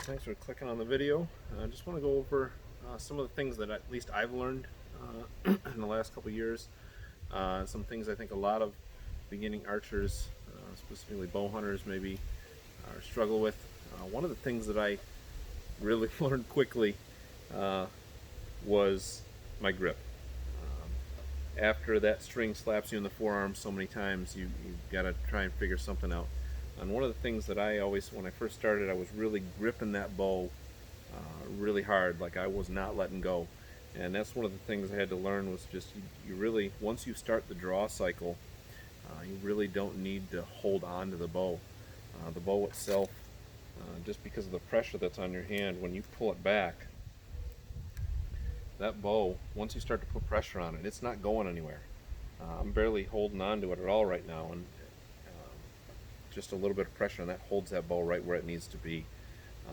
Thanks for clicking on the video. I just want to go over some of the things that at least I've learned in the last couple years. Some things I think a lot of beginning archers, specifically bow hunters, maybe struggle with. One of the things that I really learned quickly was my grip. After that string slaps you in the forearm so many times, you got to try and figure something out. And one of the things that I always, when I first started, I was really gripping that bow really hard, like I was not letting go. And that's one of the things I had to learn was just you really, once you start the draw cycle, you really don't need to hold on to the bow. The bow itself, just because of the pressure that's on your hand, when you pull it back, that bow, once you start to put pressure on it, it's not going anywhere. I'm barely holding on to it at all right now, and just a little bit of pressure on that holds that bow right where it needs to be.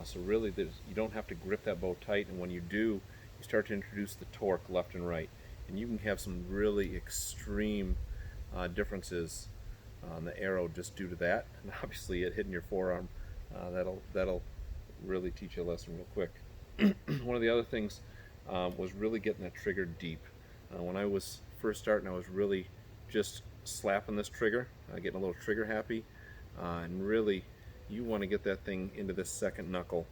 So really, you don't have to grip that bow tight, and when you do, you start to introduce the torque left and right, and you can have some really extreme differences on the arrow just due to that. And obviously, it hitting your forearm, that'll really teach you a lesson real quick. One of the other things was really getting that trigger deep. When I was first starting, I was really just slapping this trigger, getting a little trigger happy, and really you want to get that thing into this second knuckle.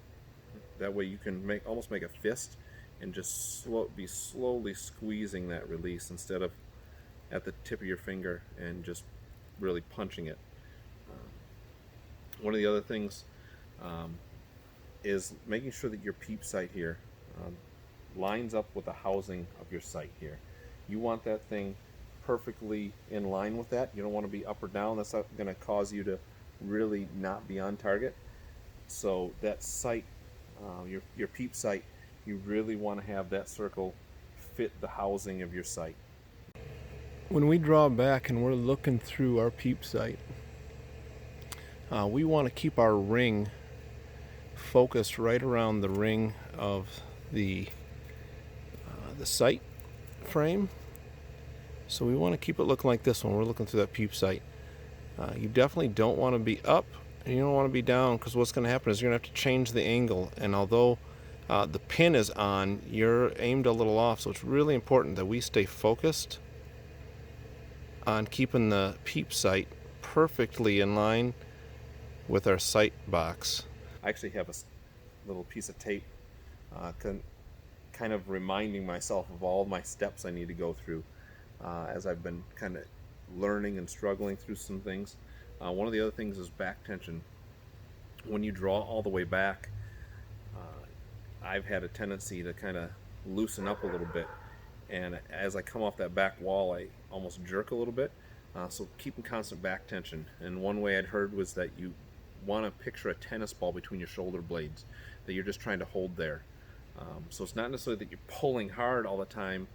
That way you can almost make a fist and just be slowly squeezing that release instead of at the tip of your finger and just really punching it. One of the other things is making sure that your peep sight here lines up with the housing of your sight here. You want that thing perfectly in line with that. You don't want to be up or down. That's not going to cause you to really not be on target. So that sight, your peep sight, you really want to have that circle fit the housing of your sight. When we draw back and we're looking through our peep sight, we want to keep our ring focused right around the ring of the sight frame. So we want to keep it looking like this when we're looking through that peep sight. You definitely don't want to be up and you don't want to be down, because what's going to happen is you're going to have to change the angle, and although the pin is on, you're aimed a little off. So it's really important that we stay focused on keeping the peep sight perfectly in line with our sight box. I actually have a little piece of tape kind of reminding myself of all my steps I need to go through as I've been kind of learning and struggling through some things. One of the other things is back tension. When you draw all the way back, I've had a tendency to kind of loosen up a little bit, and as I come off that back wall, I almost jerk a little bit. So keeping constant back tension. And one way I'd heard was that you want to picture a tennis ball between your shoulder blades that you're just trying to hold there. So it's not necessarily that you're pulling hard all the time,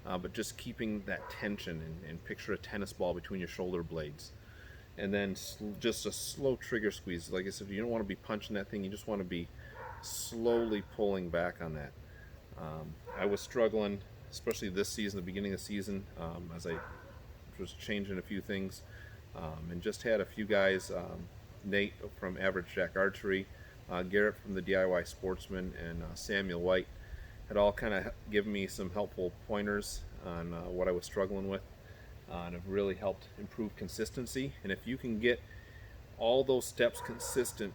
but just keeping that tension, and picture a tennis ball between your shoulder blades. And then just a slow trigger squeeze. Like I said, you don't want to be punching that thing, you just want to be slowly pulling back on that. I was struggling, especially this season, the beginning of the season, as I was changing a few things, and just had a few guys, Nate from Average Jack Archery, Garrett from the DIY Sportsman, and Samuel White had all kind of given me some helpful pointers on what I was struggling with, and have really helped improve consistency. And if you can get all those steps consistent,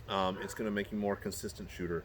it's going to make you a more consistent shooter.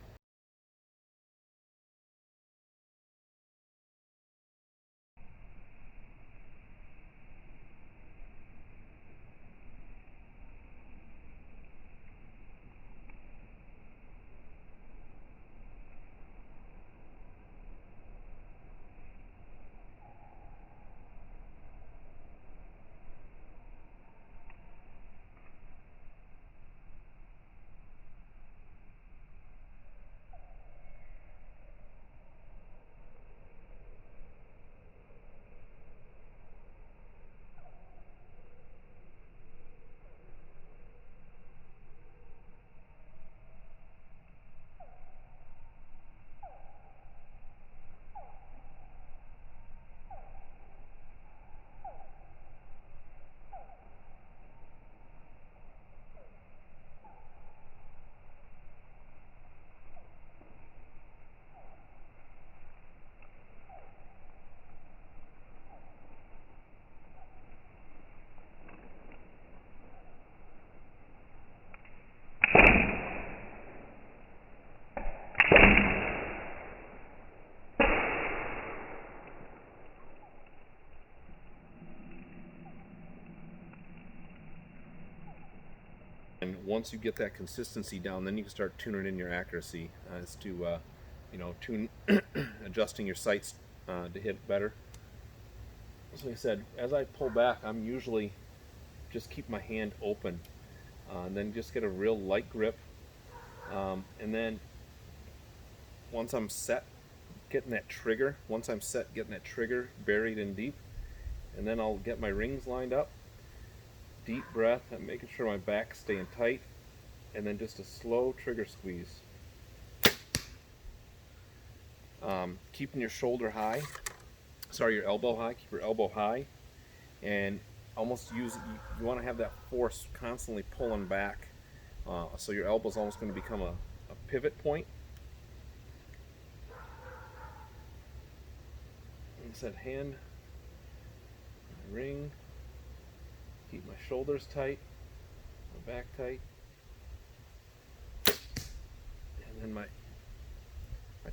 once you get that consistency down, then you can start tuning in your accuracy as to tune adjusting your sights to hit better. So like I said, as I pull back, I'm usually just keep my hand open, and then just get a real light grip, and then once I'm set getting that trigger buried in deep, and then I'll get my rings lined up, deep breath, I'm making sure my back's staying tight, and then just a slow trigger squeeze. Keeping your shoulder high, your elbow high, keep your elbow high, and almost you want to have that force constantly pulling back, so your elbow's almost going to become a pivot point. Like I said, hand, ring, keep my shoulders tight, my back tight, and then my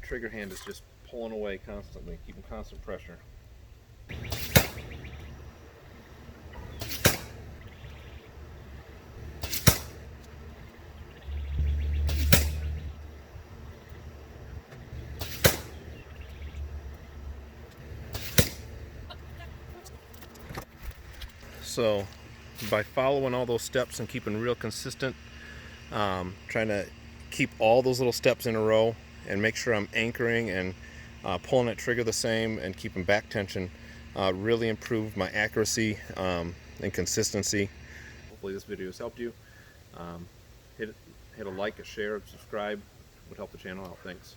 trigger hand is just pulling away constantly, keeping constant pressure. So by following all those steps and keeping real consistent, trying to keep all those little steps in a row and make sure I'm anchoring and pulling that trigger the same and keeping back tension, really improved my accuracy and consistency. Hopefully this video has helped you. Hit a like, a share, subscribe would help the channel out. Thanks.